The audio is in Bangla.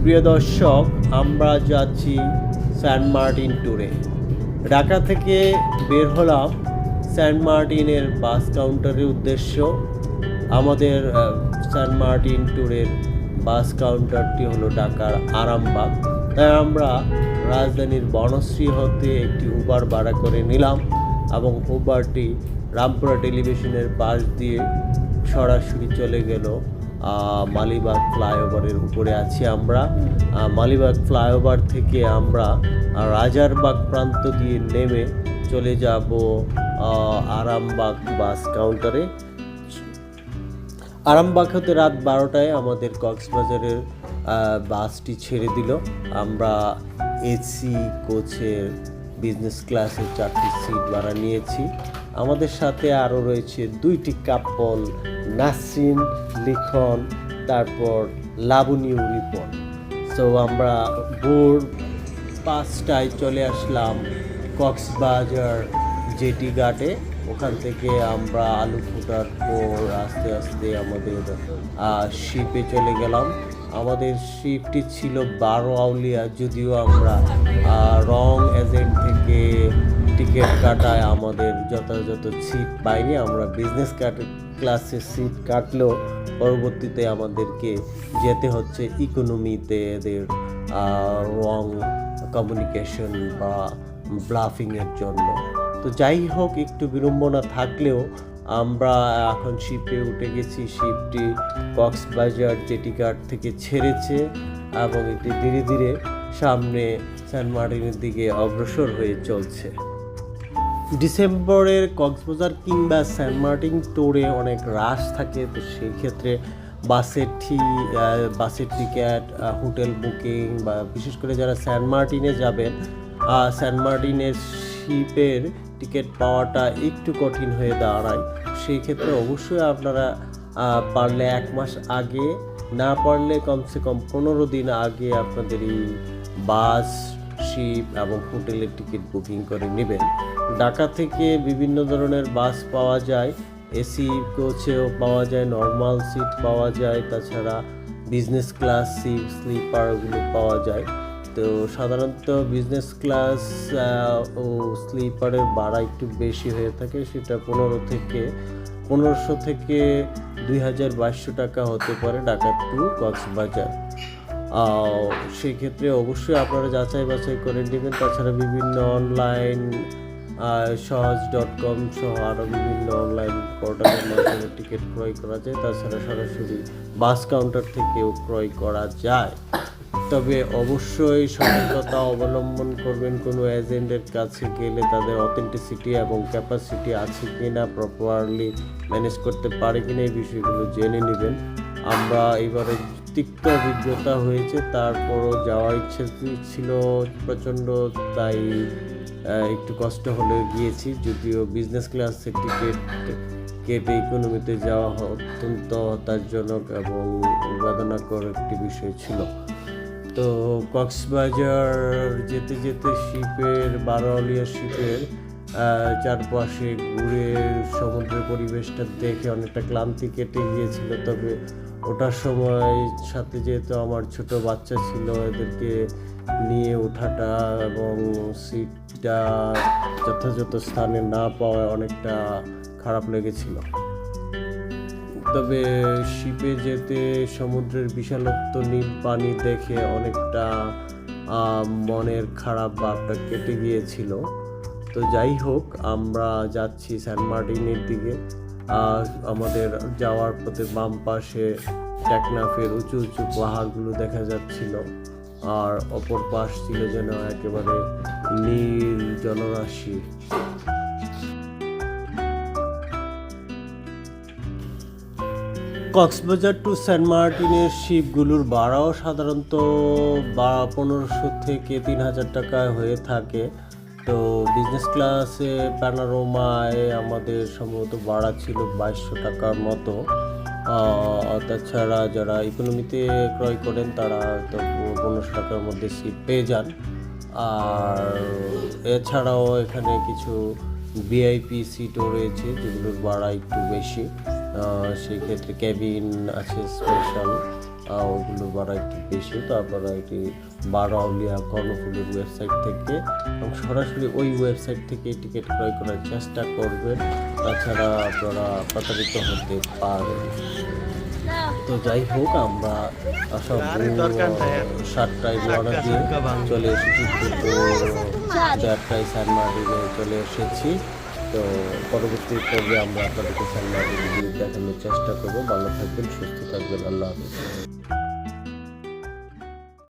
প্রিয় দর্শক, আমরা যাচ্ছি সেন্ট মার্টিন ট্যুরে। ঢাকা থেকে বের হলাম সেন্ট মার্টিনের বাস কাউন্টারের উদ্দেশ্য। আমাদের সেন্ট মার্টিন ট্যুরের বাস কাউন্টারটি হলো ঢাকার আরামবাগ। তাই আমরা রাজধানীর বনশ্রী হতে একটি উবার ভাড়া করে নিলাম এবং উবারটি রামপুরা টেলিভিশনের পাশ দিয়ে সরাসরি চলে গেল মালিবাগ ফ্লাইওভারের উপরে আছি আমরা। মালিবাগ ফ্লাইওভার থেকে আমরা রাজারবাগ প্রান্ত দিয়ে নেমে চলে যাব আরামবাগ বাস কাউন্টারে। আরামবাগ হতে রাত 12টায় আমাদের কক্সবাজারের বাসটি ছেড়ে দিল। আমরা এসি কোচের বিজনেস ক্লাসের 4টি সিট ভাড়া নিয়েছি। আমাদের সাথে আরও রয়েছে 2টি কাপল, নাসরিন, লিখন, তারপর লাবণী রিপন। সো আমরা ভোর 5টায় চলে আসলাম কক্সবাজার জেটি ঘাটে। ওখান থেকে আমরা আলু ফুটার পর আস্তে আস্তে আমাদের শিপে চলে গেলাম। আমাদের শিপটি ছিল 12 আউলিয়া, যদিও আমরা রং এজেন্ট থেকে টিকিট কাটায় আমাদের যথাযথ সিট পাইনি। আমরা বিজনেস ক্লাসের সিট কাটলেও পরবর্তীতে আমাদেরকে যেতে হচ্ছে ইকোনমিতে, এদের রং কমিউনিকেশন বা ব্লাফিংয়ের জন্য। তো যাই হোক, একটু বিড়ম্বনা থাকলেও আমরা এখন শিপে উঠে গেছি। শিপটি কক্সবাজার জেটি ঘাট থেকে ছেড়েছে এবং এটি ধীরে ধীরে সামনে সেন্ট মার্টিনের দিকে অগ্রসর হয়ে চলছে। ডিসেম্বরের কক্সবাজার কিংবা সেন্ট মার্টিন ট্যুরে অনেক রাশ থাকে, তো সেই ক্ষেত্রে বাসের টিকিট, হোটেল বুকিং বা বিশেষ করে যারা সেন্ট মার্টিনে যাবেন, সেন্ট মার্টিনের শিপের টিকিট পাওয়াটা একটু কঠিন হয়ে দাঁড়ায়। সেই ক্ষেত্রে অবশ্যই আপনারা পারলে 1 মাস আগে, না পারলে কমসে কম 15 দিন আগে আপনাদের এই বাস, শিপ এবং হোটেলের টিকিট বুকিং করে নেবেন। ঢাকা থেকে বিভিন্ন ধরনের বাস পাওয়া যায়, এসি কোচেও পাওয়া যায়, নর্মাল সিট পাওয়া যায়, তাছাড়া বিজনেস ক্লাস সিট, স্লিপারগুলো পাওয়া যায়। তো সাধারণত বিজনেস ক্লাস ও স্লিপারের ভাড়া একটু বেশি হয়ে থাকে, সেটা 1500 থেকে 2200 টাকা হতে পারে ঢাকা টু কক্সবাজার। সেক্ষেত্রে অবশ্যই আপনারা যাচাই বাছাই করে নেবেন। তাছাড়া বিভিন্ন অনলাইন সহজ.com সহ আরও বিভিন্ন অনলাইন পোর্টালের মাধ্যমে টিকিট ক্রয় করা যায়। তাছাড়া সরাসরি বাস কাউন্টার থেকেও ক্রয় করা যায়। তবে অবশ্যই সতর্কতা অবলম্বন করবেন। কোনো এজেন্টের কাছে গেলে তাদের অথেন্টিসিটি এবং ক্যাপাসিটি আছে কিনা, প্রপারলি ম্যানেজ করতে পারে কিনা, এই বিষয়গুলো জেনে নেবেন। আমরা এবারে তিক্ত অভিজ্ঞতা হয়েছে, তারপরও যাওয়ার ইচ্ছে ছিল প্রচণ্ড, তাই একটু কষ্ট হলেও গিয়েছি। যদিও বিজনেস ক্লাসের টিকিট কেটে ইকোনমিতে যাওয়া অত্যন্ত হতাশজনক এবং বেদনাকর একটি বিষয় ছিল। তো কক্সবাজার যেতে যেতে শিপের 12 আউলিয়া শিপের চারপাশে ঘুরে সমুদ্রের পরিবেশটা দেখে অনেকটা ক্লান্তি কেটে গিয়েছিল। তবে ওঠার সময় সাথে যেহেতু আমার ছোট বাচ্চা ছিল, এদেরকে নিয়ে ওঠাটা এবং সিটটা যথাযথ স্থানে না পাওয়ায় অনেকটা খারাপ লেগেছিল। তবে শিপে যেতে সমুদ্রের বিশালত্ব, নীল পানি দেখে অনেকটা মনের খারাপ ভাবটা কেটে গিয়েছিল। তো যাই হোক, আমরা যাচ্ছি সেন্ট মার্টিনের দিকে। আমাদের যাওয়ার পথে বাম পাশে টেকনাফের উঁচু উঁচু পাহাড়গুলো দেখা যাচ্ছিল, আর অপর পাশ ছিল যেন একেবারে নীল জলরাশি। কক্সবাজার টু সেন্ট মার্টিনের শিপগুলোর ভাড়াও সাধারণত 1500 থেকে 3000 টাকায় হয়ে থাকে। তো বিজনেস ক্লাসে প্যানোরামায় আমাদের সম্ভবত ভাড়া ছিল 2200 টাকার মতো। তাছাড়া যারা ইকোনমিতে ক্রয় করেন তারা তো 1500 টাকার মধ্যে সিট পেয়ে যান। আর এছাড়াও এখানে কিছু ভিআইপি সিটও রয়েছে যেগুলোর ভাড়া একটু বেশি। সেই ক্ষেত্রে ক্যাবিন আছে স্পেশাল, ওগুলো ভাড়া একটু বেশি। তো আপনারা এটি বারোয়াউলিয়া কর্ণফুলীর ওয়েবসাইট থেকে এবং সরাসরি ওই ওয়েবসাইট থেকে টিকিট ক্রয় করার চেষ্টা করবেন, তাছাড়া আপনারা প্রতারিত হতে পারেন। তো যাই হোক, আমরা সব 7টায় রওনা দিয়ে চলে এসেছি, কিন্তু 4টায় সেন্ট মার্টিনে চলে এসেছি। তো পরবর্তী পর্বে আমরা আপনাদেরকে সেন্ট মার্টিন দেখানোর চেষ্টা করবো। ভালো থাকবেন, সুস্থ থাকবেন, আল্লাহ হাফেজ।